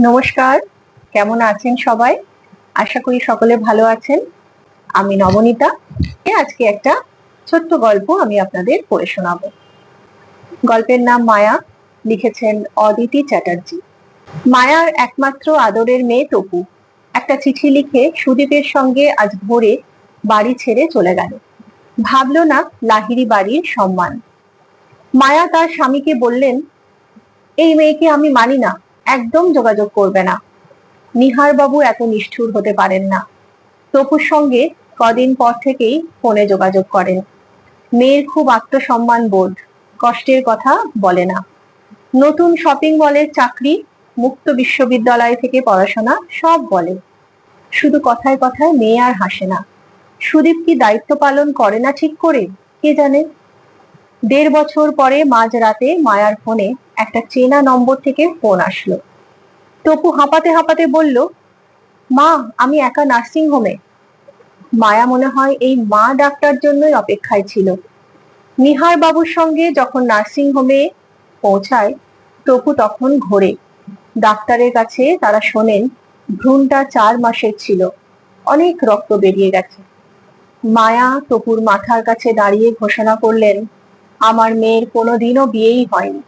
নমস্কার। কেমন আছেন সবাই? আশা করি সকলে ভালো আছেন। আমি নবনীতা। আজকে একটা ছোট্ট গল্প আমি আপনাদের পড়ে শোনাবো। গল্পের নাম মায়া, লিখেছেন অদিতি চ্যাটার্জি। মায়ার একমাত্র আদরের মেয়ে টপু একটা চিঠি লিখে সুদীপের সঙ্গে আজ ভোরে বাড়ি ছেড়ে চলে গেল। ভাবলো না লাহিড়ী বাড়ির সম্মান। মায়া তার স্বামীকে বললেন, এই মেয়েকে আমি মানি না, একদম যোগাযোগ করবে না। নিহার বাবু এত নিষ্ঠুর হতে পারেন না। তপুর সঙ্গে কদিন পর থেকেই ফোনে যোগাযোগ করেন। মেয়ের খুব আত্মসম্মান বোধ, কষ্টের কথা বলে না। নতুন শপিং মলের চাকরি, মুক্ত বিশ্ববিদ্যালয় থেকে পড়াশোনা সব বলে। শুধু কথায় কথায় মেয়ে আর হাসে না। সুদীপ কি দায়িত্ব পালন করে না ঠিক করে, কে জানে। 1.5 বছর পরে মাঝরাতে মায়ার ফোনে একটা চেনা নম্বর থেকে ফোন আসলো। তপু হাঁপাতে হাঁপাতে বলল, মা, আমি একা নার্সিং হোমে। মায়া মনে হয় এই মা ডাক্তার জন্যই অপেক্ষায় ছিল। নিহার বাবুর সঙ্গে যখন নার্সিং হোমে পৌঁছায়, তপু তখন ঘোরে। ডাক্তারের কাছে তারা শোনেন ভ্রূণটা 4 মাসের ছিল, অনেক রক্ত বেরিয়ে গেছে। মায়া তপুর মাথার কাছে দাঁড়িয়ে ঘোষণা করলেন, আমার মেয়ের কোনোদিনও বিয়েই হয়নি।